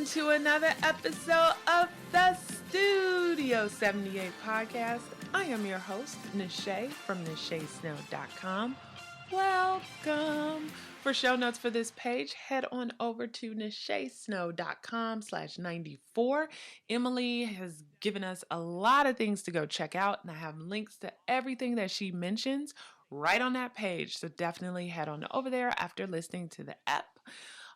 welcome to another episode of the Studio 78 podcast. I am your host, Nache from NacheSnow.com. Welcome. For show notes for this page, head on over to NacheSnow.com/94. Emily has given us a lot of things to go check out, and I have links to everything that she mentions right on that page. So definitely head on over there after listening to the ep.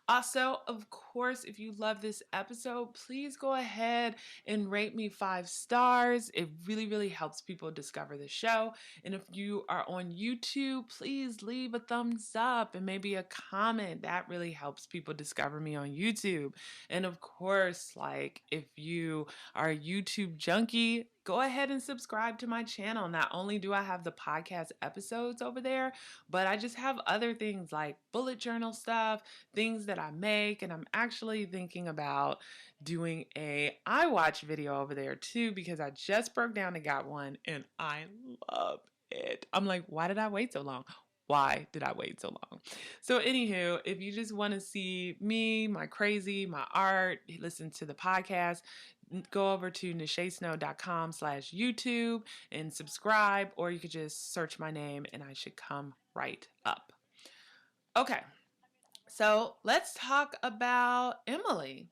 Also, of course, if you love this episode, please go ahead and rate me 5 stars. It really, really helps people discover the show. And if you are on YouTube, please leave a thumbs up and maybe a comment. That really helps people discover me on YouTube. And of course, if you are a YouTube junkie, go ahead and subscribe to my channel. Not only do I have the podcast episodes over there, but I just have other things like bullet journal stuff, things that I make, and I'm actually thinking about doing a iWatch video over there too, because I just broke down and got one and I love it. I'm like, why did I wait so long? Why did I wait so long? So anywho, if you just want to see me, my crazy, my art, listen to the podcast, go over to NacheSnow.com/YouTube and subscribe, or you could just search my name and I should come right up. Okay, so let's talk about Emily.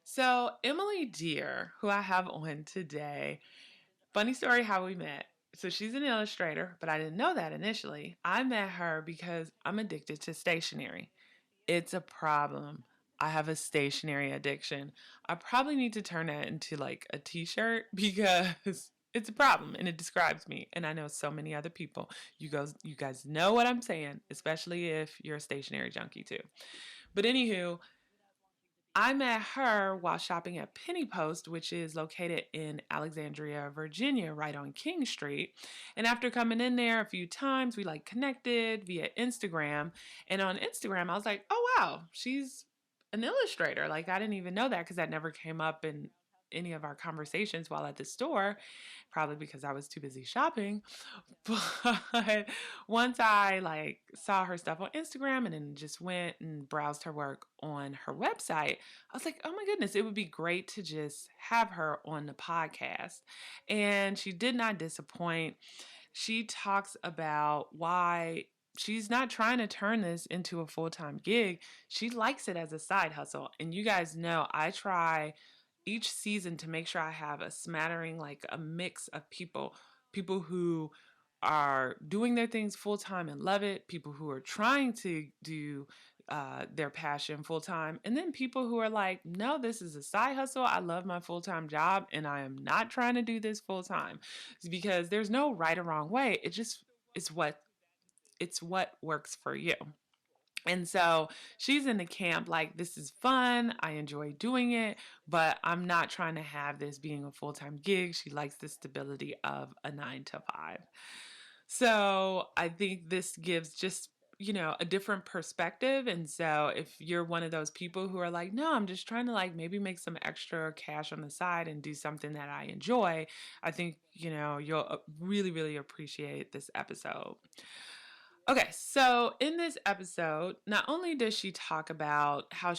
So Emily Dere, who I have on today, funny story how we met. So she's an illustrator, but I didn't know that initially. I met her because I'm addicted to stationery. It's a problem. I have a stationery addiction. I probably need to turn that into like a t-shirt because it's a problem and it describes me. And I know so many other people. You guys know what I'm saying, especially if you're a stationery junkie too. But anywho, I met her while shopping at Penny Post, which is located in Alexandria, Virginia, right on King Street. And after coming in there a few times, we connected via Instagram. And on Instagram, I was like, oh, wow, she's an illustrator. I didn't even know that because that never came up in any of our conversations while at the store, probably because I was too busy shopping. But once I saw her stuff on Instagram and then just went and browsed her work on her website, I was like, oh my goodness, it would be great to just have her on the podcast. And she did not disappoint. She talks about why she's not trying to turn this into a full-time gig. She likes it as a side hustle. And you guys know I try each season to make sure I have a smattering, a mix of people who are doing their things full-time and love it, people who are trying to do their passion full-time, and then people who are like, no, this is a side hustle. I love my full-time job and I am not trying to do this full-time. It's because there's no right or wrong way. It's what works for you. And so she's in the camp this is fun, I enjoy doing it, but I'm not trying to have this being a full-time gig. She likes the stability of a 9 to 5. So I think this gives just, a different perspective. And so if you're one of those people who are like, no, I'm just trying to maybe make some extra cash on the side and do something that I enjoy, I think, you'll really, really appreciate this episode. Okay, so in this episode, not only does she talk about how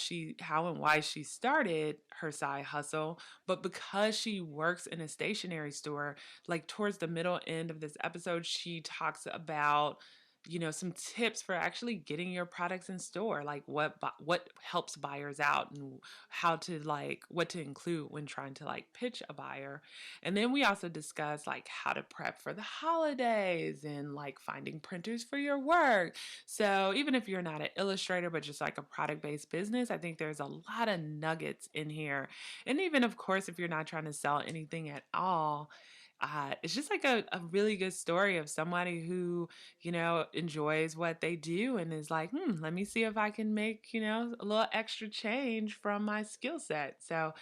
and why she started her side hustle, but because she works in a stationery store, towards the middle end of this episode, she talks about some tips for actually getting your products in store, what helps buyers out and how to what to include when trying to pitch a buyer. And then we also discuss how to prep for the holidays and finding printers for your work. So even if you're not an illustrator, but just a product-based business, I think there's a lot of nuggets in here. And even, of course, if you're not trying to sell anything at all, it's just a really good story of somebody who, enjoys what they do and is let me see if I can make, a little extra change from my skill set. So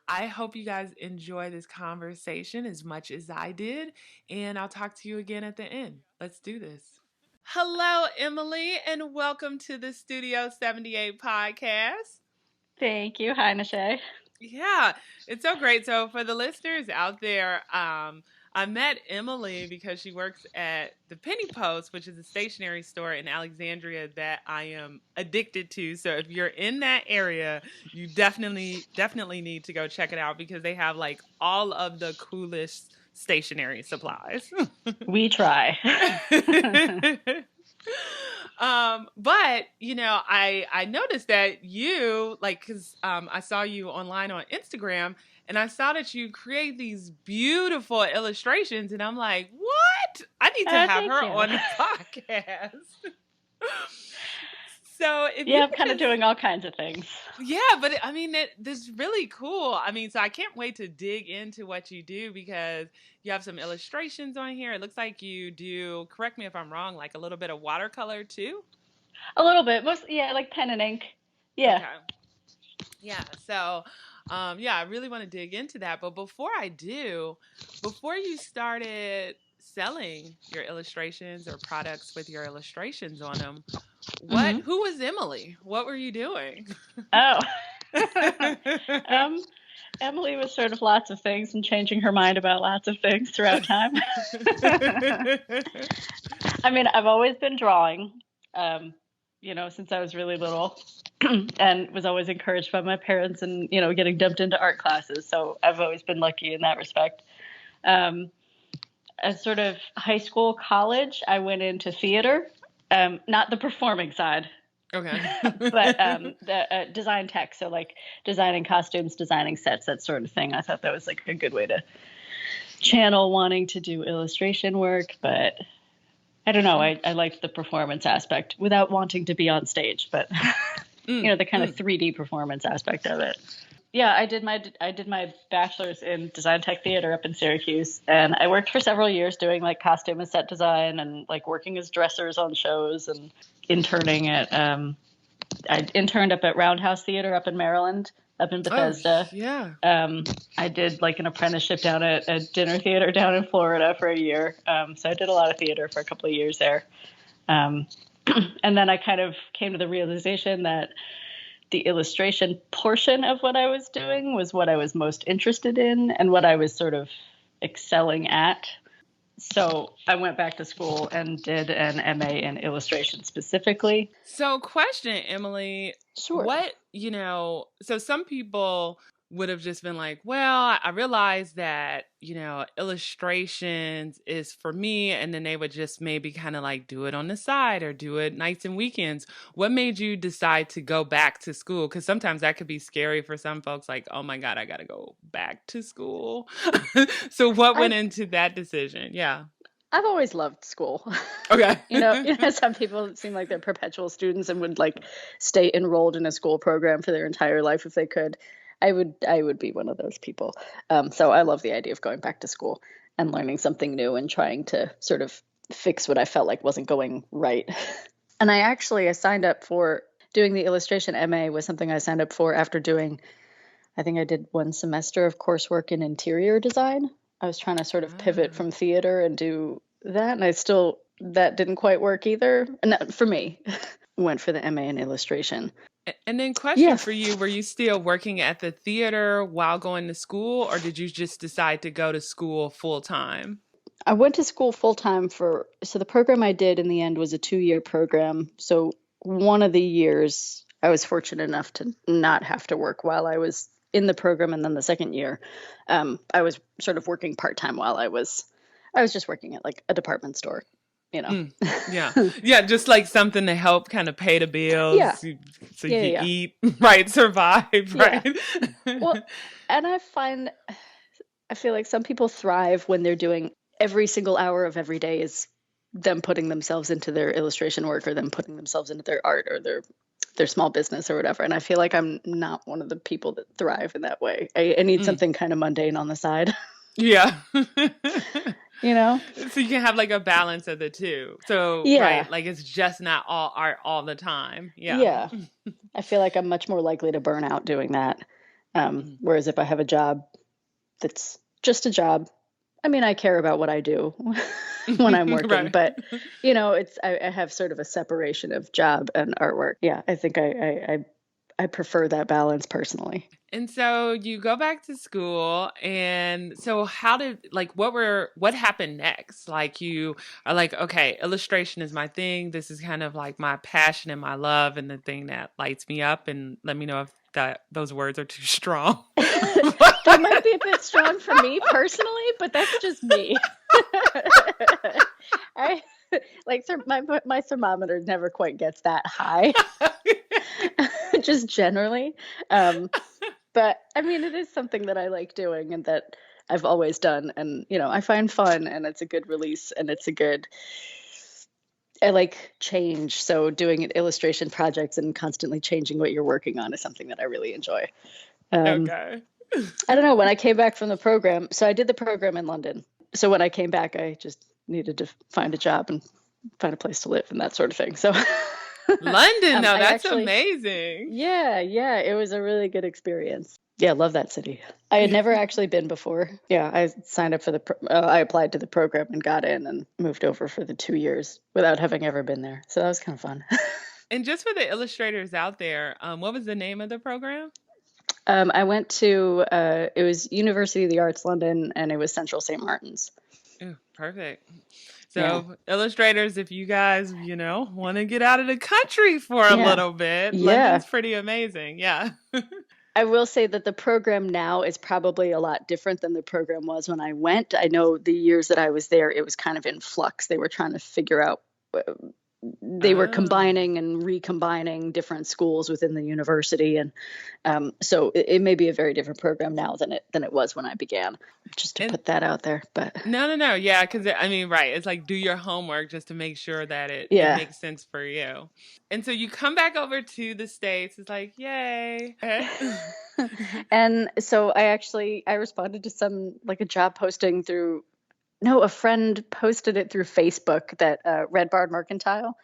I hope you guys enjoy this conversation as much as I did, and I'll talk to you again at the end. Let's do this. Hello, Emily, and welcome to the Studio 78 podcast. Thank you. Hi, Nache. Yeah, it's so great. So for the listeners out there, I met Emily because she works at the Penny Post, which is a stationery store in Alexandria that I am addicted to. So if you're in that area, you definitely need to go check it out because they have like all of the coolest stationery supplies. We try. But I noticed that you like because I saw you online on Instagram and I saw that you create these beautiful illustrations, and I'm like, what? I need to have Thank her you. on the podcast. So if you Yeah, I'm could kind of doing all kinds of things. yeah, but I mean, this is really cool. I mean, so I can't wait to dig into what you do because you have some illustrations on here. It looks like you do, correct me if I'm wrong, like a little bit of watercolor too. A little bit, yeah, like pen and ink. Yeah. Okay. Yeah. So, yeah, I really want to dig into that. But before I do, before you started selling your illustrations or products with your illustrations on them, who was Emily? What were you doing? Oh. Emily was sort of lots of things and changing her mind about lots of things throughout time. I mean, I've always been drawing, since I was really little and was always encouraged by my parents and, getting dumped into art classes. So I've always been lucky in that respect. As sort of high school, college, I went into theater, not the performing side. Okay. But the design tech, so like designing costumes, designing sets, that sort of thing. I thought that was like a good way to channel wanting to do illustration work, but I don't know. I liked the performance aspect without wanting to be on stage, but the kind of 3D performance aspect of it. Yeah, I did my bachelor's in design tech theater up in Syracuse, and I worked for several years doing like costume and set design and like working as dressers on shows and interning at I interned up at Roundhouse Theater up in Maryland, up in Bethesda. Oh, yeah. I did like an apprenticeship down at a dinner theater down in Florida for a year. So I did a lot of theater for a couple of years there. And then I kind of came to the realization that the illustration portion of what I was doing was what I was most interested in and what I was sort of excelling at. So I went back to school and did an MA in illustration specifically. So question, Emily. Sure. So some people would have just been like, well, I realized that, illustrations is for me. And then they would just maybe kind of like do it on the side or do it nights and weekends. What made you decide to go back to school? Because sometimes that could be scary for some folks, like, oh my God, I got to go back to school. So what went into that decision? Yeah. I've always loved school. Okay. Some people seem like they're perpetual students and would like stay enrolled in a school program for their entire life if they could. I would be one of those people. So I love the idea of going back to school and learning something new and trying to sort of fix what I felt like wasn't going right. And I signed up for doing the illustration MA was something I signed up for after doing, I think I did one semester of coursework in interior design. I was trying to sort of pivot from theater and do that. And that didn't quite work either. And for me, went for the MA in illustration. And then question for you, were you still working at the theater while going to school, or did you just decide to go to school full time? I went to school full time so the program I did in the end was a 2-year program. So one of the years I was fortunate enough to not have to work while I was in the program. And then the second year, I was sort of working part-time while I was just working at like a department store. Yeah, just like something to help kind of pay the bills, so you can eat, right, survive, right? Well, and I feel like some people thrive when they're doing every single hour of every day is them putting themselves into their illustration work or them putting themselves into their art or their small business or whatever. And I feel like I'm not one of the people that thrive in that way. I need something kind of mundane on the side. Yeah. So you can have like a balance of the two. So, right, like it's just not all art all the time. Yeah. I feel like I'm much more likely to burn out doing that. Whereas if I have a job that's just a job, I mean, I care about what I do when I'm working, right. But I have sort of a separation of job and artwork. Yeah, I think I I prefer that balance personally. And so you go back to school, and so how did like what happened next? Like you are like, okay, illustration is my thing. This is kind of like my passion and my love and the thing that lights me up. And let me know if those words are too strong. They might be a bit strong for me personally, but that's just me. I like my thermometer never quite gets that high, just generally. Um, but I mean, it is something that I like doing and that I've always done, and I find fun, and it's a good release, and it's a good. I like change, so doing illustration projects and constantly changing what you're working on is something that I really enjoy. Um, Okay. I don't know, when I came back from the program, so I did the program in London. So when I came back, I just needed to find a job and find a place to live and that sort of thing. So London, though, I that's actually, amazing. yeah, it was a really good experience. Yeah, love that city. I had never actually been before. Yeah, I signed up for I applied to the program and got in and moved over for the 2 years without having ever been there. So that was kind of fun. And just for the illustrators out there, what was the name of the program? I went to it was University of the Arts London, and it was Central St. Martin's. Ooh, perfect. Yeah, So, illustrators, if you guys, want to get out of the country for a yeah, little bit, yeah. London's pretty amazing. Yeah. I will say that the program now is probably a lot different than the program was when I went. I know the years that I was there, it was kind of in flux. They were trying to figure out, they were Oh. combining and recombining different schools within the university, and so it may be a very different program now than it was when I began. Just to And put that out there, but no, no, no. Yeah, because I mean, right. It's like do your homework just to make sure that it yeah. makes sense for you. And so you come back over to the States. It's like, yay. And so I responded to like a job posting through. No, a friend posted it through Facebook that Red Barn Mercantile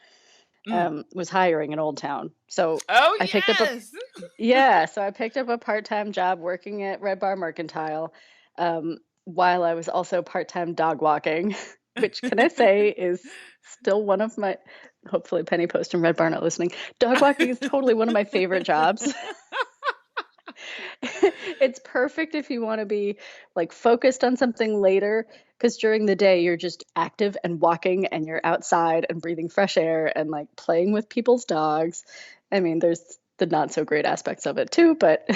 Mm. was hiring in Old Town. So Oh, I picked up yes. so I picked up a part-time job working at Red Bar Mercantile, while I was also part-time dog walking, which can I say is still one of my, hopefully Penny Post and Red Bar not listening. Dog walking is totally one of my favorite jobs. It's perfect if you want to be like focused on something later, because during the day you're just active and walking and you're outside and breathing fresh air and like playing with people's dogs. I mean, there's the not so great aspects of it too, but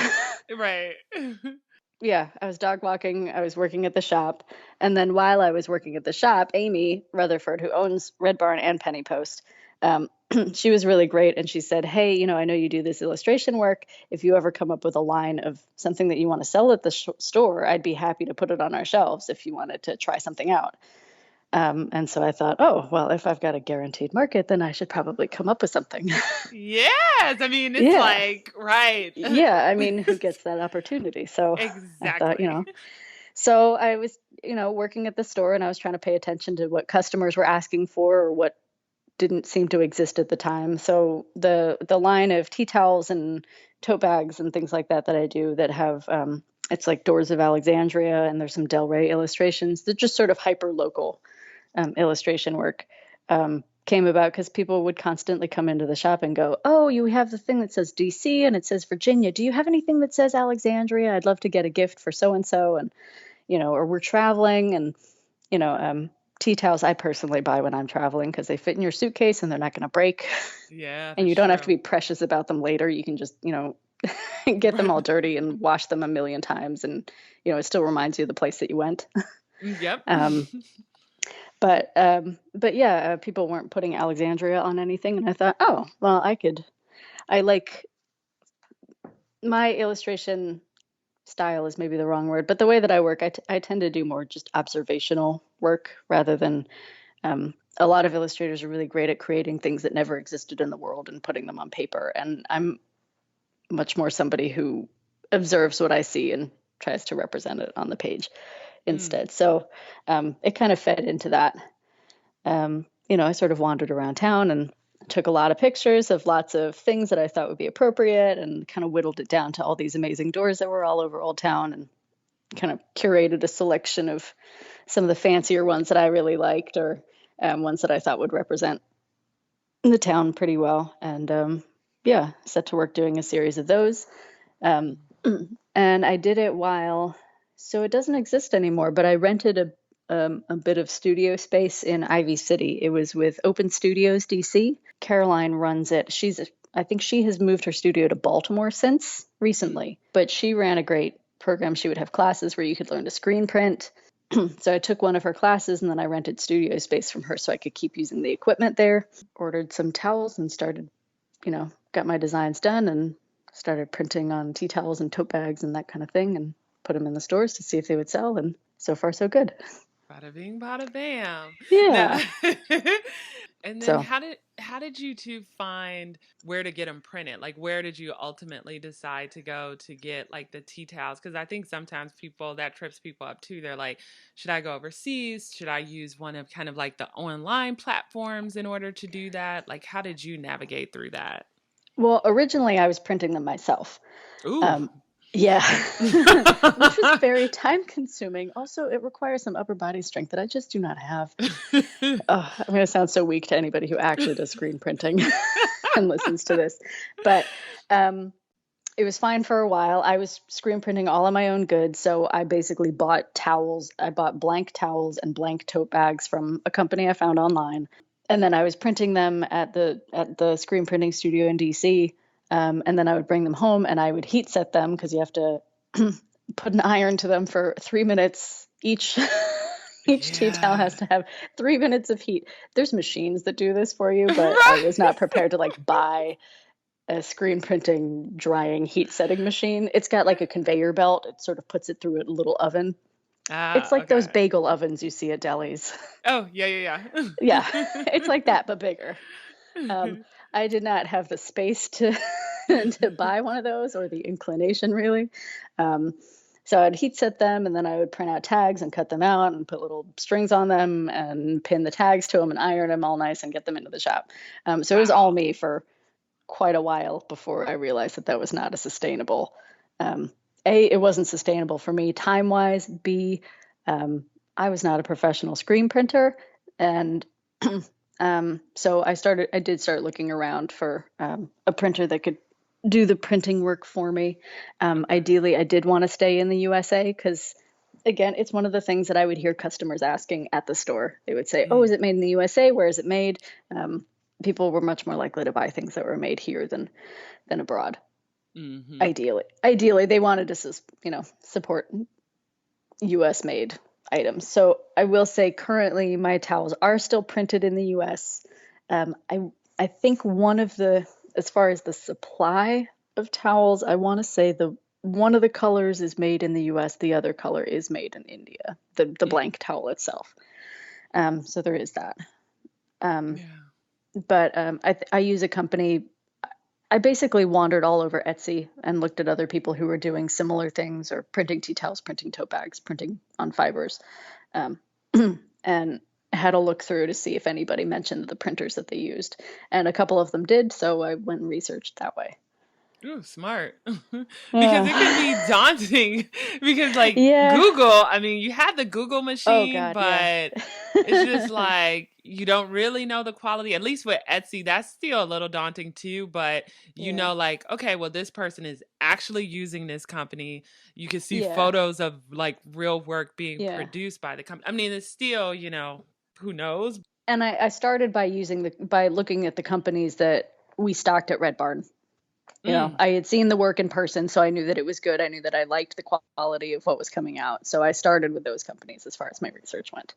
Right. yeah, I was dog walking, I was working at the shop, and then while I was working at the shop, Amy Rutherford, who owns Red Barn and Penny Post, um, she was really great, and she said, "Hey, I know you do this illustration work. If you ever come up with a line of something that you want to sell at the store, I'd be happy to put it on our shelves if you wanted to try something out." And so I thought, oh, well, if I've got a guaranteed market, then I should probably come up with something. Yes. I mean, it's Yeah, like, right. yeah. I mean, who gets that opportunity? So I thought, Exactly. so I was, working at the store, and I was trying to pay attention to what customers were asking for or what didn't seem to exist at the time. So the line of tea towels and tote bags and things like that I do that have it's like Doors of Alexandria, and there's some Dere illustrations. They're just sort of hyper local illustration work. Came about because people would constantly come into the shop and go, "Oh, you have the thing that says DC and it says Virginia. Do you have anything that says Alexandria? I'd love to get a gift for so and so." And or we're traveling, and you know, um, tea towels I personally buy when I'm traveling because they fit in your suitcase and they're not going to break, Yeah, and that's you don't have to true. be precious about them later. You can just get them all dirty and wash them a million times, and it still reminds you of the place that you went. Yep. um, but yeah, people weren't putting Alexandria on anything, and I thought, oh, well, I like my illustration style is maybe the wrong word, but the way that I work, I tend to do more just observational work rather than a lot of illustrators are really great at creating things that never existed in the world and putting them on paper. And I'm much more somebody who observes what I see and tries to represent it on the page Mm. instead. So it kind of fed into that. I sort of wandered around town and took a lot of pictures of lots of things that I thought would be appropriate, and kind of whittled it down to all these amazing doors that were all over Old Town, and kind of curated a selection of some of the fancier ones that I really liked, or ones that I thought would represent the town pretty well. And yeah, set to work doing a series of those. Um, and I did it while, so it doesn't exist anymore, but I rented a bit of studio space in Ivy City. It was with Open Studios DC. Caroline runs it. I think she has moved her studio to Baltimore since recently, but she ran a great program. She would have classes where you could learn to screen print. So I took one of her classes and then I rented studio space from her so I could keep using the equipment there. Ordered some towels and started, got my designs done and started printing on tea towels and tote bags and that kind of thing and put them in the stores to see if they would sell. And so far, so good. Bada bing, bada bam. No. Yeah. And then So, how did you two find where to get them printed? Like where did you ultimately decide to go to get like the tea towels? Because I think sometimes that trips people up too. They're like, should I go overseas? Should I use one of kind of like the online platforms in order to do that? Like how did you navigate through that? well, originally I was printing them myself. Ooh. Um, yeah, which was very time consuming. Also, it requires some upper body strength that I just do not have. I'm going to sound so weak to anybody who actually does screen printing and listens to this. But it was fine for a while. I was screen printing all of my own goods. So I basically bought towels. I bought blank towels and blank tote bags from a company I found online. And then I was printing them at the screen printing studio in DC. And then I would bring them home and I would heat set them because you have to put an iron to them for 3 minutes each. Each tea towel has to have 3 minutes of heat. There's machines that do this for you, but I was not prepared to like buy a screen printing drying heat setting machine. It's got like a conveyor belt. It sort of puts it through a little oven. It's like those Okay. bagel ovens you see at delis. Oh, yeah. Yeah, it's like that, but bigger. I did not have the space to to buy one of those or the inclination really. So I'd heat set them and then I would print out tags and cut them out and put little strings on them and pin the tags to them and iron them all nice and get them into the shop. So it was all Wow. me for quite a while before I realized that was not a sustainable. A, it wasn't sustainable for me time wise. B, I was not a professional screen printer, and so I did start looking around for a printer that could do the printing work for me. Ideally, I did want to stay in the USA because, again, it's one of the things that I would hear customers asking at the store. They would say, "Oh, is it made in the USA? Where is it made?" People were much more likely to buy things that were made here than abroad. Mm-hmm. Ideally, they wanted to support U.S. made items. So I will say currently my towels are still printed in the U.S. I think as far as the supply of towels, I want to say one of the colors is made in the U.S. The other color is made in India. The blank towel itself. So there is that. Yeah. But I use a company. I basically wandered all over Etsy and looked at other people who were doing similar things or printing tea towels, printing tote bags, printing on fibers, and had a look through to see if anybody mentioned the printers that they used. And a couple of them did, so I went and researched that way. Ooh, smart. Because it can Yeah. be daunting because like Yeah. Google, I mean, you have the Google Oh machine, God, yeah. but it's just like you don't really know the quality. At least with Etsy, that's still a little daunting too, but Yeah. like, okay, well, this person is actually using this company. You can see Yeah. photos of like real work being Yeah. produced by the company. I mean, it's still, who knows? And I started by by looking at the companies that we stocked at Red Barn. Mm. I had seen the work in person, so I knew that it was good. I knew that I liked the quality of what was coming out. So I started with those companies as far as my research went.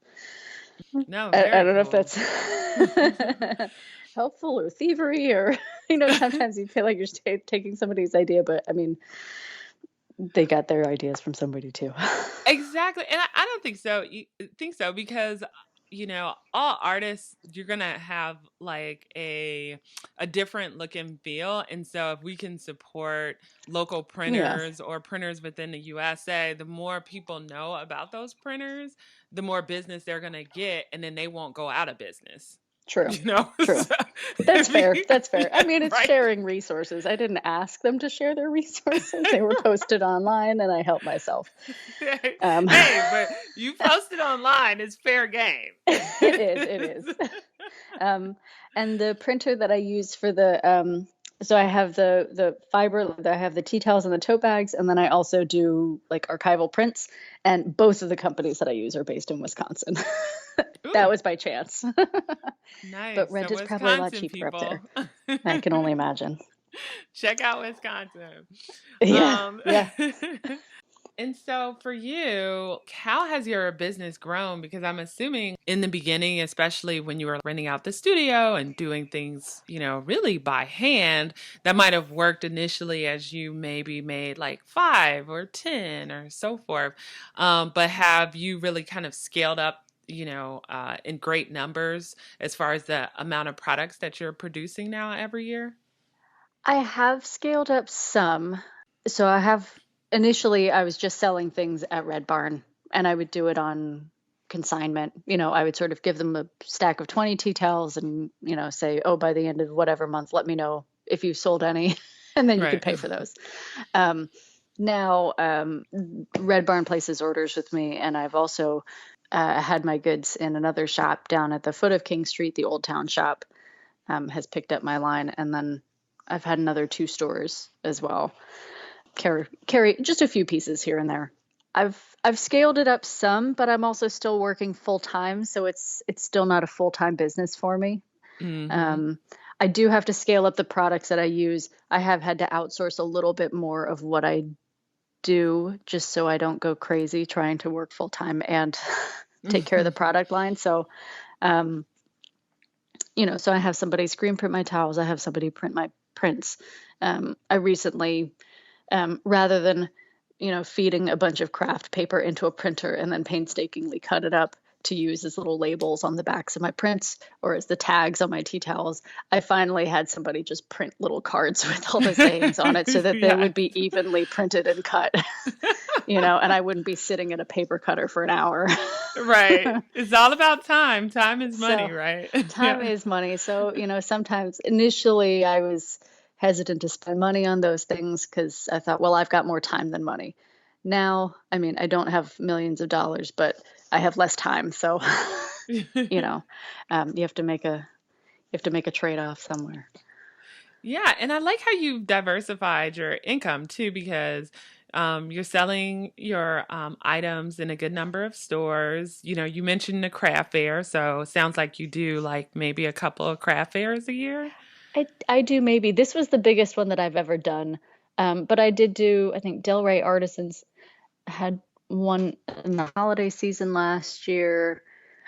No, I very don't know if cool. that's helpful or thievery or, sometimes you feel like you're taking somebody's idea, but I mean, they got their ideas from somebody too. Exactly. And I don't think so. Think so because all artists you're going to have like a different look and feel, and so if we can support local Yeah, printers or printers within the USA, the more people know about those printers, the more business they're going to get, and then they won't go out of business. true, true. So, That's I fair. mean, That's fair. I yeah, mean, it's right. sharing resources. I didn't ask them to share their resources. They were posted online and I helped myself. Hey, but you posted online, it's fair game. It is. And the printer that I use for the So I have the fiber, I have the tea towels and the tote bags, and then I also do like archival prints. And both of the companies that I use are based in Wisconsin. That Ooh, was by chance. But nice. rent So is probably a lot Wisconsin cheaper up there. people. I can only imagine. Check out Wisconsin. Yeah, Um, yeah. and so for you, how has your business grown? Because I'm assuming in the beginning, especially when you were renting out the studio and doing things, really by hand, that might have worked initially as you maybe made like 5 or 10 or so forth. But have you really kind of scaled up? In great numbers as far as the amount of products that you're producing now every year? I have scaled up some. So I have initially I was just selling things at Red Barn and I would do it on consignment. I would sort of give them a stack of 20 tea towels and, say, oh, by the end of whatever month, let me know if you sold any, and then you could Right. pay for those. Um, Now, Red Barn places orders with me, and I've also had my goods in another shop down at the foot of King Street, the Old Town shop, has picked up my line, and then I've had another 2 stores as well. Carry just a few pieces here and there. I've scaled it up some, but I'm also still working full time, so it's still not a full time business for me. Mm-hmm. Um, I do have to scale up the products that I use. I have had to outsource a little bit more of what I do just so I don't go crazy trying to work full time and take care of the product line. So, um, so I have somebody screen print my towels. I have somebody print my prints. I recently, rather than, feeding a bunch of craft paper into a printer and then painstakingly cut it up to use as little labels on the backs of my prints or as the tags on my tea towels, I finally had somebody just print little cards with all the sayings on it so that they Yeah. would be evenly printed and cut, and I wouldn't be sitting at a paper cutter for an hour. Right. It's all about time. Time is money, So right? time Yeah. is money. So, sometimes initially I was hesitant to spend money on those things because I thought, well, I've got more time than money. Now, I mean, I don't have millions of dollars, but I have less time. So, you know, you have to make a trade-off somewhere. Yeah, and I like how you've diversified your income too, because you're selling your items in a good number of stores. You mentioned the craft fair, so it sounds like you do like maybe a couple of craft fairs a year. I do maybe. This was the biggest one that I've ever done. But I did do, I think Dere Artisans had one in the holiday season last year.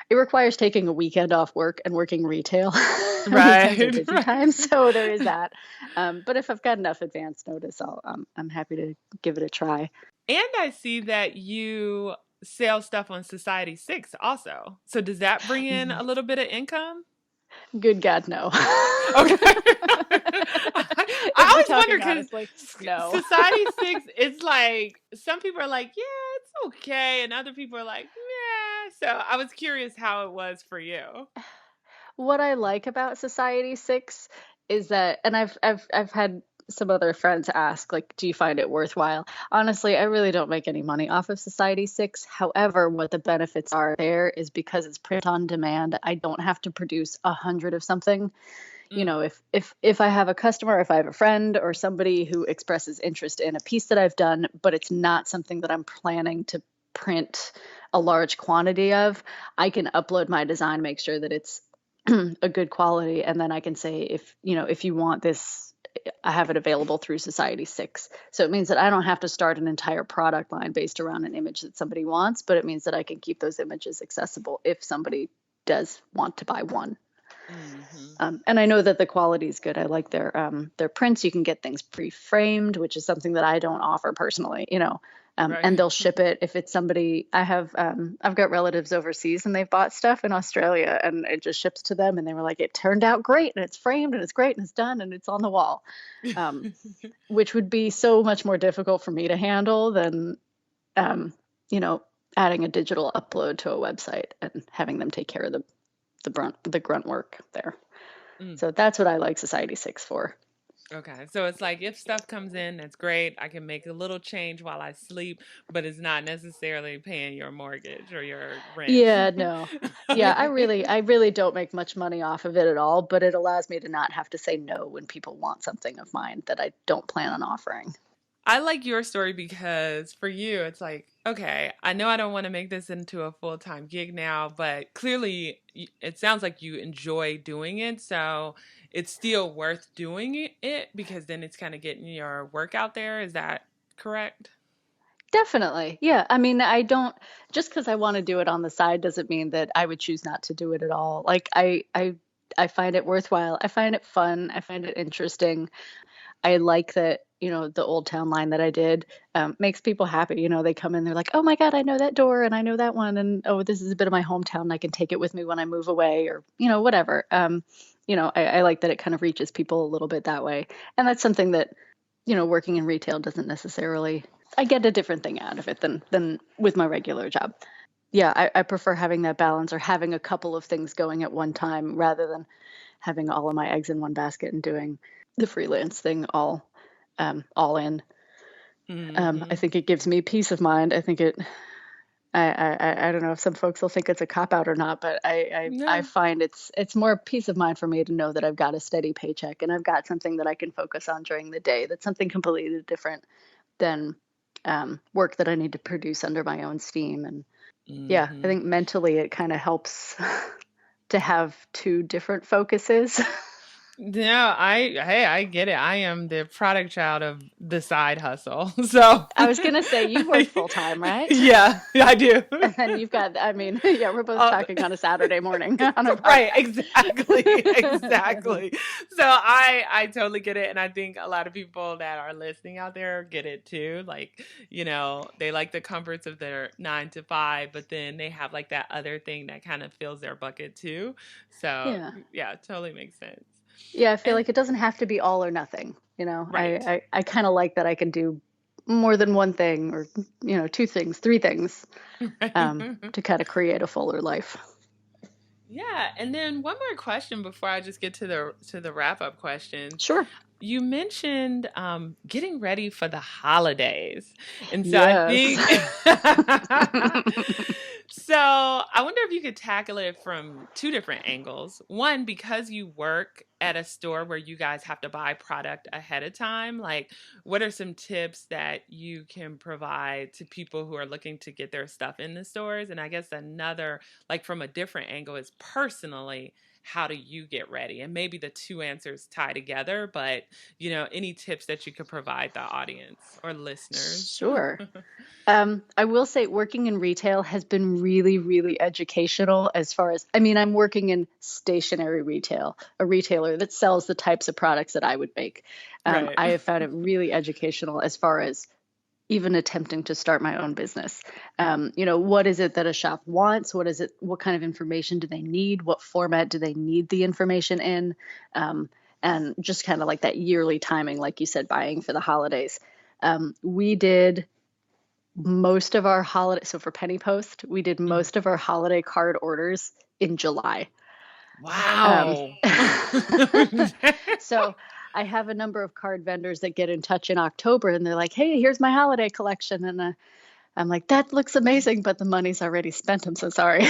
It requires taking a weekend off work and working retail. Weekends are Right, busy times, right. so there is that. But if I've got enough advance notice, I'm happy to give it a try. And I see that you sell stuff on Society 6 also. So does that bring in a little bit of income? Good God, no. Okay. I If we're always wonder talking because honestly, no. Society 6, it's like some people are like, yeah, it's okay. And other people are like, yeah. So I was curious how it was for you. What I like about Society 6 is that, and I've had some other friends ask, like, do you find it worthwhile? Honestly, I really don't make any money off of Society 6. However, what the benefits are there is because it's print on demand, I don't have to produce 100 of something. Mm, If I have a customer, if I have a friend or somebody who expresses interest in a piece that I've done, but it's not something that I'm planning to print a large quantity of, I can upload my design, make sure that it's a good quality, and then I can say, if you want this, I have it available through Society 6. So it means that I don't have to start an entire product line based around an image that somebody wants, but it means that I can keep those images accessible if somebody does want to buy one. hmm And I know that the quality is good. I like their prints. You can get things pre-framed, which is something that I don't offer personally, and Right. they'll ship it if it's somebody I've got relatives overseas and they've bought stuff in Australia and it just ships to them and they were like, it turned out great and it's framed and it's great and it's done and it's on the wall, um, which would be so much more difficult for me to handle than, um, you know, adding a digital upload to a website and having them take care of the grunt work there. Mm. So that's what I like Society 6 for. Okay. So it's like if stuff comes in, that's great. I can make a little change while I sleep, but it's not necessarily paying your mortgage or your rent. Yeah, no. Yeah, I really don't make much money off of it at all, but it allows me to not have to say no when people want something of mine that I don't plan on offering. I like your story because for you, it's like, okay, I know I don't want to make this into a full time gig now, but clearly it sounds like you enjoy doing it. So it's still worth doing it because then it's kind of getting your work out there. Is that correct? Definitely. Yeah. I mean, I don't just because I want to do it on the side doesn't mean that I would choose not to do it at all. Like I find it worthwhile. I find it fun. I find it interesting. I like that, the Old Town line that I did makes people happy. They come in, they're like, oh my God, I know that door and I know that one. And oh, this is a bit of my hometown. And I can take it with me when I move away or, whatever. I like that it kind of reaches people a little bit that way. And that's something that, working in retail doesn't necessarily, I get a different thing out of it than with my regular job. Yeah, I prefer having that balance or having a couple of things going at one time rather than having all of my eggs in one basket and doing the freelance thing all in. I Hmm. think it gives me peace of mind. I think I don't know if some folks will think it's a cop out or not, but I No. find it's more peace of mind for me to know that I've got a steady paycheck and I've got something that I can focus on during the day. That's something completely different than work that I need to produce under my own steam. And yeah, I Hmm. think mentally it kind of helps to have two different focuses. No, I get it. I am the product child of the side hustle. So, I was gonna say you work full time, right? yeah, I do. And then you've got, I mean, yeah, we're both Uh, talking on a Saturday morning on a right, podcast. exactly, exactly. So I totally get it, and I think a lot of people that are listening out there get it too. Like, they like the comforts of their 9 to 5, but then they have like that other thing that kind of fills their bucket too. So Yeah. yeah, totally makes sense. Yeah, I feel And like it doesn't have to be all or nothing. I right. I kind of like that I can do more than one thing or, two things, three things, to kind of create a fuller life. Yeah, and then one more question before I just get to the wrap up questions. Sure. You mentioned getting ready for the holidays, and so I Yes. think so. I wonder if you could tackle it from two different angles. One, because you work at a store where you guys have to buy product ahead of time, like what are some tips that you can provide to people who are looking to get their stuff in the stores? And I guess another, like from a different angle, is personally, how do you get ready? And maybe the two answers tie together, but any tips that you could provide the audience or listeners? Sure. I will say working in retail has been really, really educational as far as, I mean, I'm working in stationary retail, a retailer that sells the types of products that I would make. Right. I have found it really educational as far as even attempting to start my own business. What is it that a shop wants? What is it? What kind of information do they need? What format do they need the information in? And just kind of like that yearly timing, like you said, buying for the holidays. We did most of our holiday, so for Penny Post, we did Mhm. most of our holiday card orders in July. Um, Wow. so I have a number of card vendors that get in touch in October and they're like, hey, here's my holiday collection. And I'm like, that looks amazing, but the money's already spent. I'm so sorry.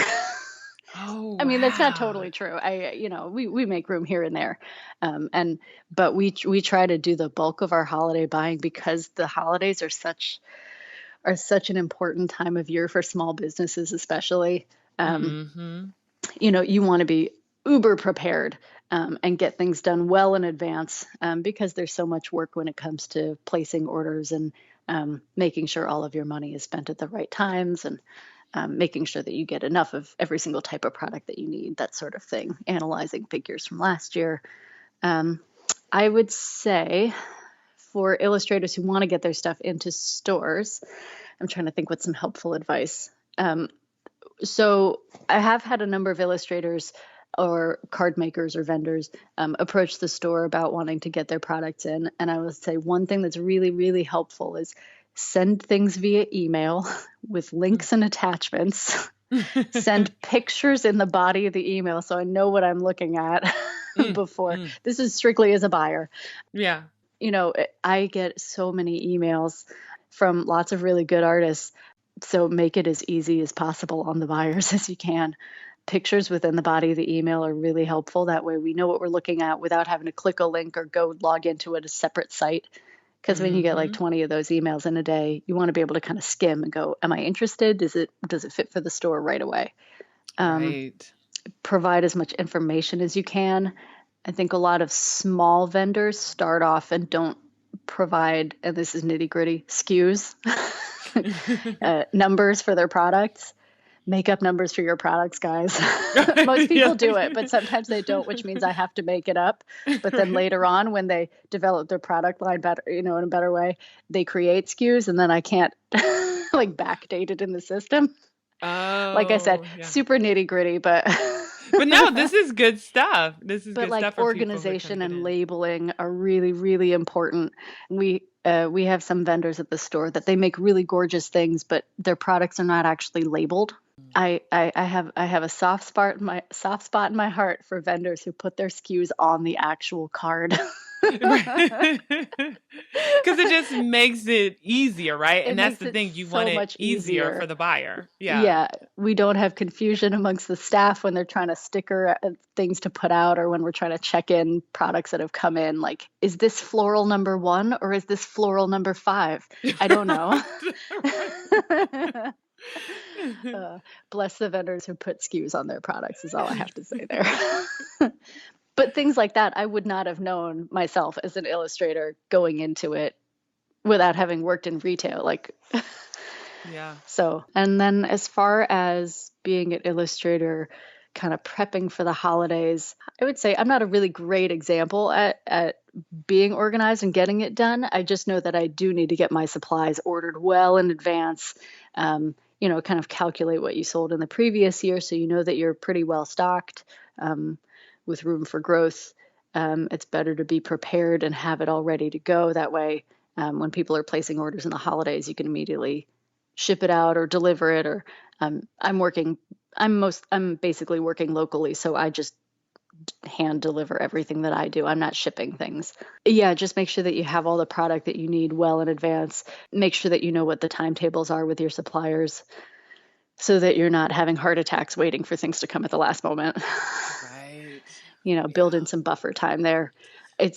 Oh, I mean, that's not wow. totally true. We make room here and there. But we try to do the bulk of our holiday buying because the holidays are such an important time of year for small businesses, especially. Um, Hmm. you want to be uber prepared and get things done well in advance because there's so much work when it comes to placing orders and making sure all of your money is spent at the right times and making sure that you get enough of every single type of product that you need, that sort of thing. Analyzing figures from last year. Um, I would say for illustrators who want to get their stuff into stores, I'm trying to think what some helpful advice. So I have had a number of illustrators or card makers or vendors approach the store about wanting to get their products in. And I would say one thing that's really, really helpful is send things via email with links and attachments. Send pictures in the body of the email so I know what I'm looking at. Mm, before. mm. This is strictly as a buyer. Yeah. I get so many emails from lots of really good artists. So make it as easy as possible on the buyers as you can. Pictures within the body of the email are really helpful. That way we know what we're looking at without having to click a link or go log into a separate site. Because when you get like Mm-hmm. 20 of those emails in a day, you want to be able to kind of skim and go, am I interested? Does it fit for the store right away? Right. Provide as much information as you can. I think a lot of small vendors start off and don't provide, and this is nitty gritty, SKUs, numbers for their products. Make up numbers for your products, guys. Most Yeah. people do it, but sometimes they don't, which means I have to make it up. But then Right. later on, when they develop their product line better, in a better way, they create SKUs, and then I can't like backdate it in the system. Like I said, Oh, yeah. super nitty gritty, but But no, this is good stuff. This is but good like stuff for people who are trying to organization get and in. labeling are really, really important. We have some vendors at the store that they make really gorgeous things, but their products are not actually labeled. I have a soft spot in my heart for vendors who put their SKUs on the actual card. Because it just makes it easier, right? It And that's makes the it thing, you want so it much easier for easier. the buyer. Yeah. Yeah, we don't have confusion amongst the staff when they're trying to sticker things to put out, or when we're trying to check in products that have come in. Like, is this floral number 1 or is this floral number 5? I don't know. Right. uh, Bless the vendors who put SKUs on their products is all I have to say there. But things like that, I would not have known myself as an illustrator going into it without having worked in retail. Like, Yeah. so, and then as far as being an illustrator, kind of prepping for the holidays, I would say I'm not a really great example at being organized and getting it done. I just know that I do need to get my supplies ordered well in advance. Kind of calculate what you sold in the previous year so you know that you're pretty well stocked, with room for growth. It's better to be prepared and have it all ready to go. That way, when people are placing orders in the holidays, you can immediately ship it out or deliver it. Or I'm basically working locally, so I just hand deliver everything that I do. I'm not shipping things. Yeah, just make sure that you have all the product that you need well in advance. Make sure that you know what the timetables are with your suppliers so that you're not having heart attacks waiting for things to come at the last moment. Right. Build Yeah. in some buffer time there. It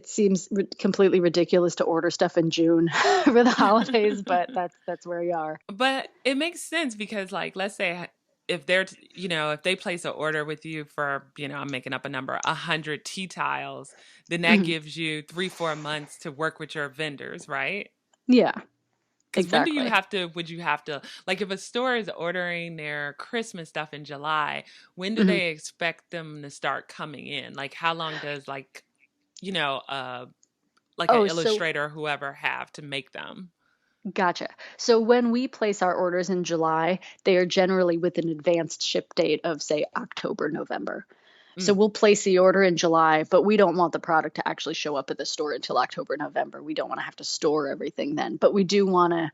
seems completely ridiculous to order stuff in June for the holidays, but that's where we are. But it makes sense because, like, let's say if if they place an order with you for, I'm making up a number, 100 tea tiles, then that Mhm. gives you 3-4 months to work with your vendors, right? Yeah, Because exactly. would you have to, like, if a store is ordering their Christmas stuff in July, when do Mhm. they expect them to start coming in? Like, how long does, you know, uh, like an Oh, so illustrator or whoever have to make them? gotcha. So when we place our orders in July, they are generally with an advanced ship date of, say, October, November. So Mm, we'll place the order in July, but we don't want the product to actually show up at the store until October, November. We don't want to have to store everything then, but we do want to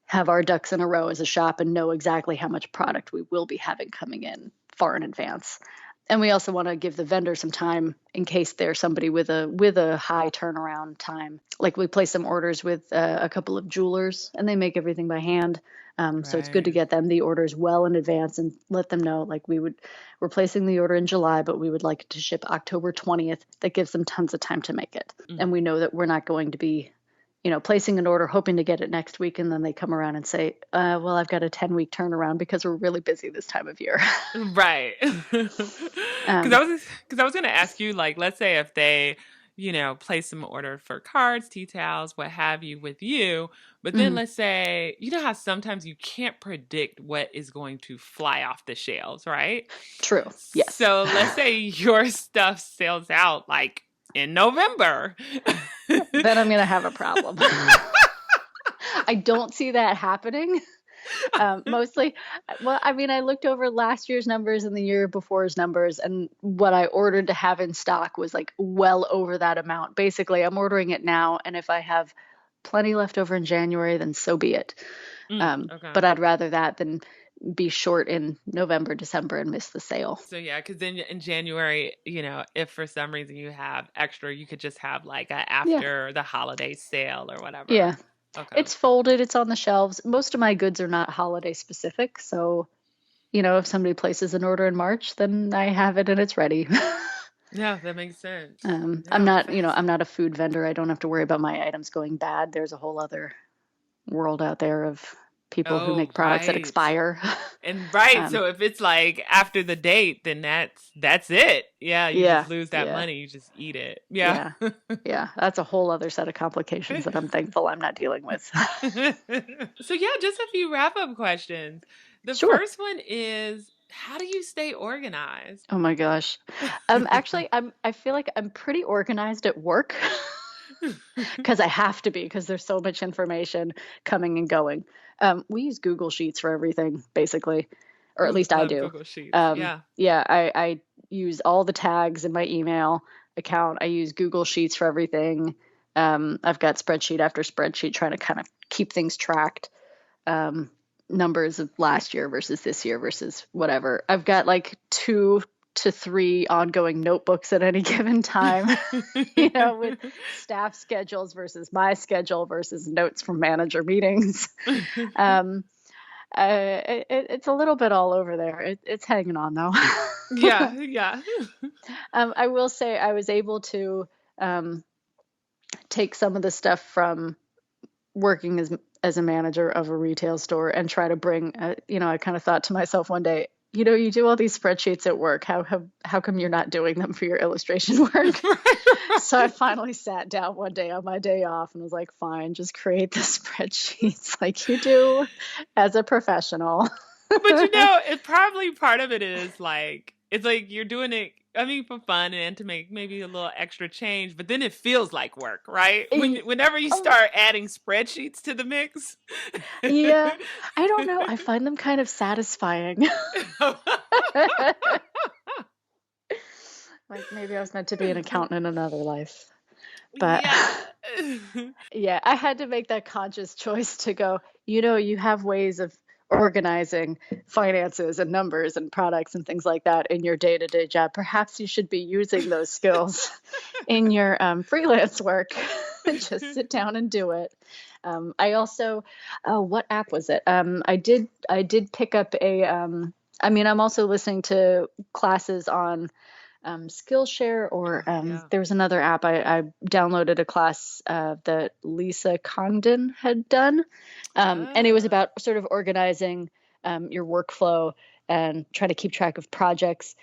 have our ducks in a row as a shop and know exactly how much product we will be having coming in far in advance. And we also want to give the vendor some time in case there's somebody with a high turnaround time. Like, we place some orders with a couple of jewelers, and they make everything by hand. So it's good to right. get them the orders well in advance and let them know, like, we're placing the order in July, but we would like it to ship October 20th. That gives them tons of time to make it. Mm. And we know that we're not going to be placing an order hoping to get it next week, and then they come around and say, well, I've got a 10-week turnaround because we're really busy this time of year. Right. Because um, I was gonna ask you, like, let's say if they, place some order for cards, tea towels, what have you with you, but then mhm, let's say, you know how sometimes you can't predict what is going to fly off the shelves, right? true. Yes. So let's say your stuff sells out like in November. Then I'm going to have a problem. I don't see that happening. Mostly, well, I mean, I looked over last year's numbers and the year before's numbers, and what I ordered to have in stock was like well over that amount. Basically, I'm ordering it now, and if I have plenty left over in January, then so be it. Mm, okay. But I'd rather that than be short in November, December and miss the sale. So yeah, because then in January, if for some reason you have extra, you could just have like a Yeah. after the holiday sale or whatever. Yeah. Okay. It's folded, it's on the shelves. Most of my goods are not holiday specific, so if somebody places an order in March, then I have it and it's ready. Yeah, that makes sense. I'm Yeah, not, fast. I'm not a food vendor. I don't have to worry about my items going bad. There's a whole other world out there of people who Oh, make products that right. expire. And right, um, so if it's like after the date, then that's it. Yeah, you just yeah, lose that yeah, money. You just eat it. Yeah. yeah, yeah. That's a whole other set of complications that I'm thankful I'm not dealing with. So yeah, just a few wrap up questions. The Sure. first one is, how do you stay organized? Oh my gosh. Actually, I feel like I'm pretty organized at work because I have to be because there's so much information coming and going. We use Google Sheets for everything, basically, or at Ooh, least I love do. Google Sheets. Yeah. Yeah, I use all the tags in my email account. I use Google Sheets for everything. I've got spreadsheet after spreadsheet trying to kind of keep things tracked. Um, Numbers of last year versus this year versus whatever. I've got like 2 to 3 ongoing notebooks at any given time, with staff schedules versus my schedule versus notes from manager meetings. Um, it's a little bit all over there. It's hanging on though. Yeah, yeah. I will say I was able to um, take some of the stuff from working as a manager of a retail store and try to bring I kind of thought to myself one day, you do all these spreadsheets at work, how come you're not doing them for your illustration work? So I finally sat down one day on my day off and was like, fine, just create the spreadsheets like you do as a professional. But it probably part of it is like it's like you're doing it. I mean, for fun and to make maybe a little extra change, but then it feels like work, right? Whenever you Oh, start adding spreadsheets to the mix. yeah, I don't know, I find them kind of satisfying. Like maybe I was meant to be an accountant in another life. But Yeah. yeah, I had to make that conscious choice to go, you have ways of organizing finances and numbers and products and things like that in your day-to-day job. Perhaps you should be using those skills in your freelance work. Just sit down and do it. I also, oh, what app was it? I did pick up I'm also listening to classes on Skillshare, or Oh, yeah. there was another app I downloaded a class that Lisa Congdon had done, and it was Ah. about sort of organizing your workflow and trying to keep track of projects.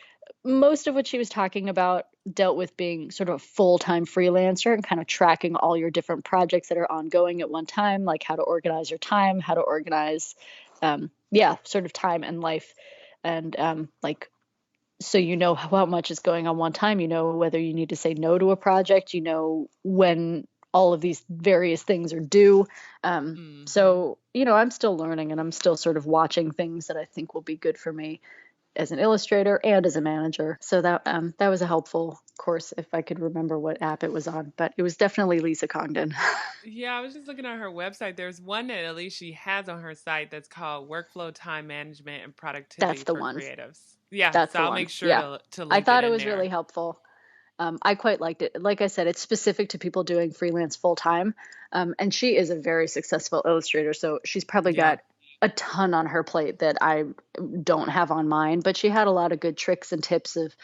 Most of what she was talking about dealt with being sort of a full-time freelancer and kind of tracking all your different projects that are ongoing at one time, like how to organize your time, how to organize, sort of time and life, and like so how much is going on one time, whether you need to say no to a project, when all of these various things are due. Mm-hmm. So I'm still learning and I'm still sort of watching things that I think will be good for me as an illustrator and as a manager. So that was a helpful course if I could remember what app it was on, but it was definitely Lisa Congdon. Yeah, I was just looking at her website. There's one that at least she has on her site that's called Workflow Time Management and That's Productivity the for one. Creatives. Yeah, That's so the I'll one. make sure Yeah. to I link it thought it in was really there. helpful. I quite liked it. Like I said, it's specific to people doing freelance full time. And she is a very successful illustrator. So she's probably Yeah. got a ton on her plate that I don't have on mine. But she had a lot of good tricks and tips of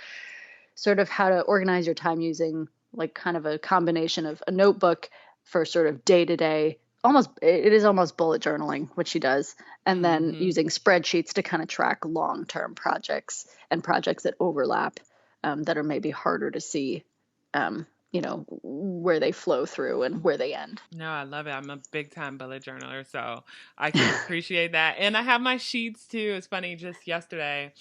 sort of how to organize your time using like kind of a combination of a notebook for sort of day to day. It is almost bullet journaling, what she does, and then Mm-hmm. using spreadsheets to kind of track long term projects and projects that overlap, that are maybe harder to see, where they flow through and where they end. No, I love it. I'm a big time bullet journaler, so I can appreciate that. And I have my sheets too. It's funny, just yesterday,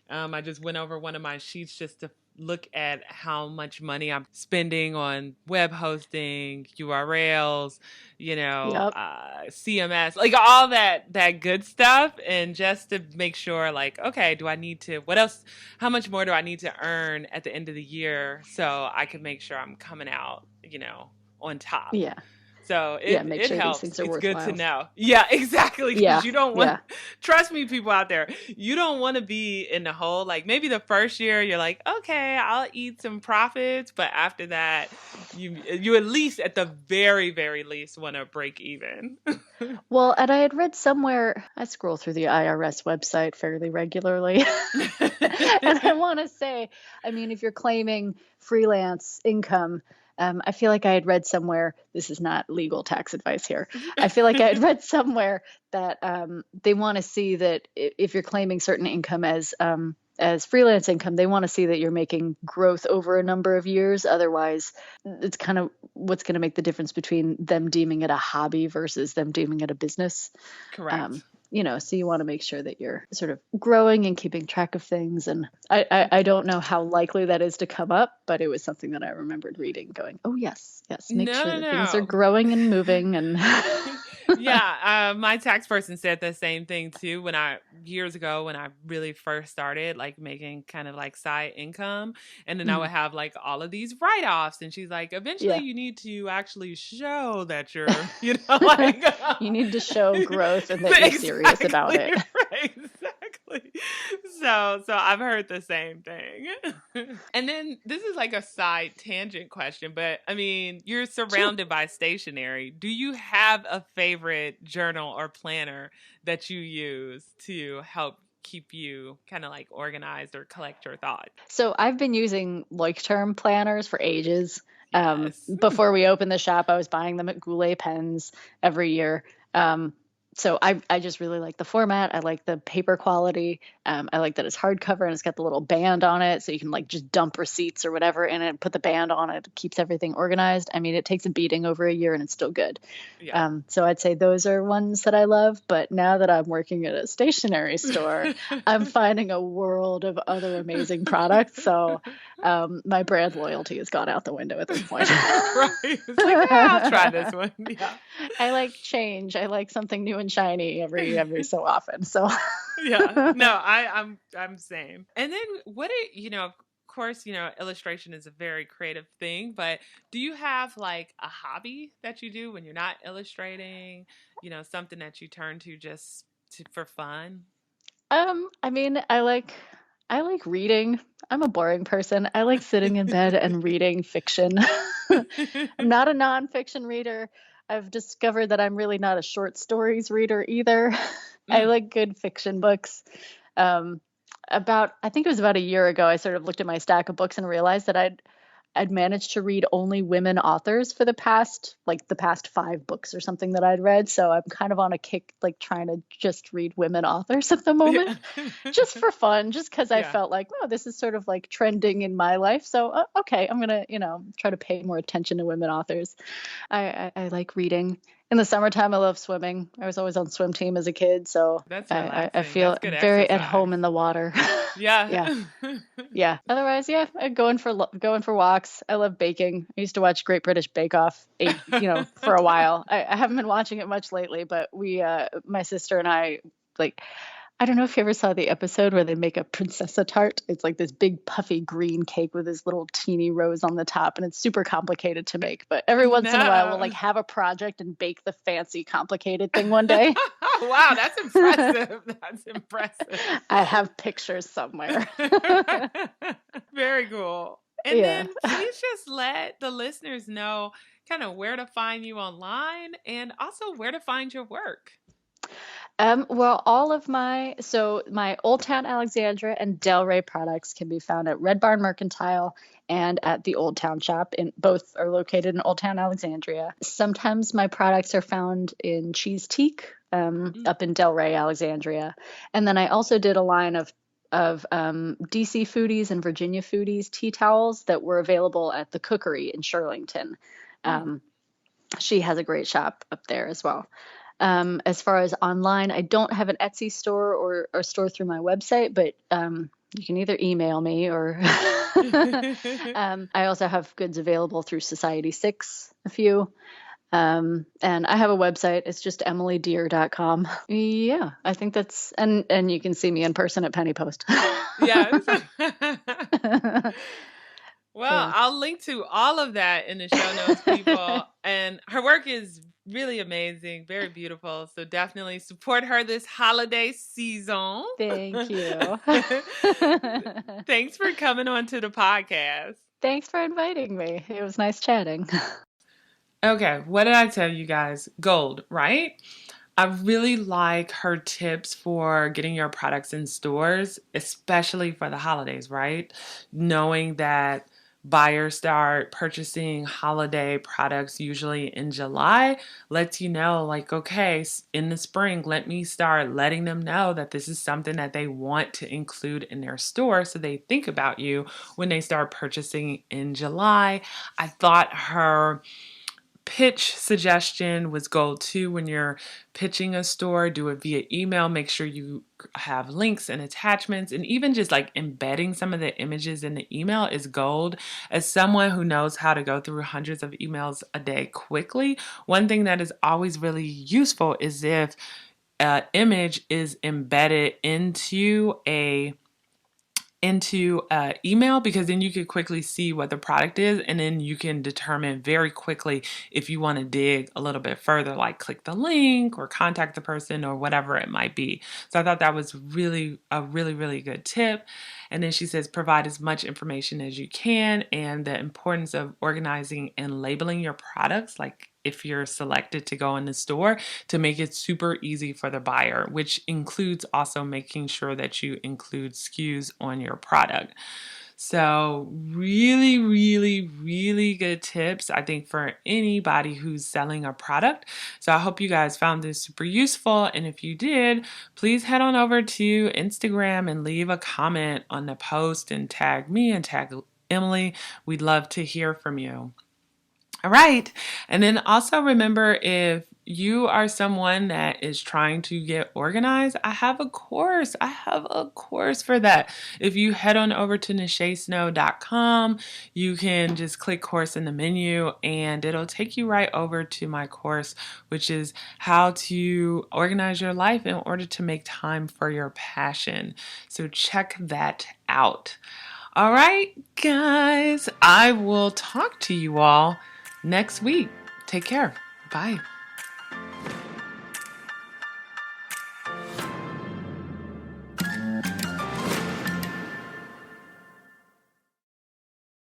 I just went over one of my sheets just to look at how much money I'm spending on web hosting, URLs, Yep. CMS, like all that good stuff, and just to make sure, like, okay, do I need to? What else? How much more do I need to earn at the end of the year so I can make sure I'm coming out, on top? Yeah. So Yeah, make it sure these helps. things are It's good to worthwhile. know. Yeah, exactly. Because Yeah, you don't want, yeah. trust me, people out there, you don't want to be in the hole. Like maybe the first year you're like, okay, I'll eat some profits, but after that, you at least at the very very least want to break even. Well, and I had read somewhere, I scroll through the IRS website fairly regularly. And I want to say, I mean, if you're claiming freelance income, I feel like I had read somewhere, this is not legal tax advice here. I feel like I had read somewhere that they want to see that if you're claiming certain income as freelance income, they want to see that you're making growth over a number of years. Otherwise, it's kind of what's going to make the difference between them deeming it a hobby versus them deeming it a business. Correct. So you want to make sure that you're sort of growing and keeping track of things. And I don't know how likely that is to come up, but it was something that I remembered reading, going, oh, yes, make No, sure no, that things are no. growing and moving. And Yeah, my tax person said the same thing too when I years ago when I really first started like making kind of like side income, and then I would Mhm. have like all of these write-offs, and she's like, eventually Yeah, you need to actually show that you're, like you need to show growth and that you're serious about exactly it. right, exactly. So I've heard the same thing. And then this is like a side tangent question, but I mean, you're Sure. surrounded by stationery. Do you have a favorite journal or planner that you use to help keep you kind of like organized or collect your thoughts? So I've been using like term planners for ages. Yes. Before we opened the shop, I was buying them at Goulet Pens every year. Um, so I just really like the format. I like the paper quality. I like that it's hardcover and it's got the little band on it, so you can like just dump receipts or whatever in it, put the band on it, keeps everything organized. I mean, it takes a beating over a year and it's still good. Yeah. So I'd say those are ones that I love. But now that I'm working at a stationery store, I'm finding a world of other amazing products. So my brand loyalty has gone out the window at this point. Right. It's like, yeah, I'll try this one. Yeah. I like change. I like something new and shiny every so often. So Yeah. No, I'm same. And then of course, illustration is a very creative thing, but do you have like a hobby that you do when you're not illustrating? Something that you turn to just for fun? I mean, I like reading. I'm a boring person. I like sitting in bed and reading fiction. I'm not a nonfiction reader. I've discovered that I'm really not a short stories reader either. I Mm. like good fiction books. Um, I think it was about a year ago, I sort of looked at my stack of books and realized that I'd managed to read only women authors for the past 5 books or something that I'd read. So I'm kind of on a kick, like trying to just read women authors at the moment, Yeah. just for fun, just because I Yeah. felt like, oh, this is sort of like trending in my life. So, okay, I'm going to, try to pay more attention to women authors. I like reading. In the summertime, I love swimming. I was always on swim team as a kid. So That's I relaxing. That's feel good very at exercise. home in the water. Yeah. Yeah. Yeah. Otherwise, yeah, going for walks. I love baking. I used to watch Great British Bake Off, for a while. I haven't been watching it much lately, but my sister and I, like, I don't know if you ever saw the episode where they make a princessa tart. It's like this big puffy green cake with this little teeny rose on the top, and it's super complicated to make. But every once in a while, we'll No. like have a project and bake the fancy, complicated thing one day. Wow, that's impressive. That's impressive. I have pictures somewhere. Very cool. And Yeah. then please just let the listeners know kind of where to find you online and also where to find your work. Well, my Old Town Alexandria and Delray products can be found at Red Barn Mercantile and at the Old Town Shop. Both are located in Old Town Alexandria. Sometimes my products are found in Cheese Teak, Mm. up in Delray, Alexandria. And then I also did a line of DC Foodies and Virginia Foodies tea towels that were available at the Cookery in Shirlington. Mm. Um, she has a great shop up there as well. As far as online, I don't have an Etsy store or store through my website, but you can either email me or I also have goods available through Society6, a few. And I have a website. It's just emilydere.com. Yeah, I think and you can see me in person at Penny Post. Yes. Well, I'll link to all of that in the show notes, people. And her work is really amazing, very beautiful. So definitely support her this holiday season. Thank you. Thanks for coming on to the podcast. Thanks for inviting me. It was nice chatting. Okay, what did I tell you guys? Gold, right? I really like her tips for getting your products in stores, especially for the holidays, right? Knowing that buyers start purchasing holiday products usually in July lets you know, like, okay, in the spring, let me start letting them know that this is something that they want to include in their store so they think about you when they start purchasing in July. I thought her pitch suggestion was gold too. When you're pitching a store, do it via email. Make sure you have links and attachments, and even just like embedding some of the images in the email is gold. As someone who knows how to go through hundreds of emails a day quickly, one thing that is always really useful is if an image is embedded into email, because then you can quickly see what the product is, and then you can determine very quickly if you want to dig a little bit further, like click the link or contact the person or whatever it might be. So I thought that was really good tip. And then she says provide as much information as you can, and the importance of organizing and labeling your products, like if you're selected to go in the store, to make it super easy for the buyer, which includes also making sure that you include SKUs on your product. So really good tips, I think, for anybody who's selling a product. So I hope you guys found this super useful. And if you did, please head on over to Instagram and leave a comment on the post and tag me and tag Emily. We'd love to hear from you. All right. And then also remember, if you are someone that is trying to get organized, I have a course. For that. If you head on over to nachesnow.com, you can just click course in the menu and it'll take you right over to my course, which is how to organize your life in order to make time for your passion. So check that out. All right, guys, I will talk to you all next week. Take care. Bye.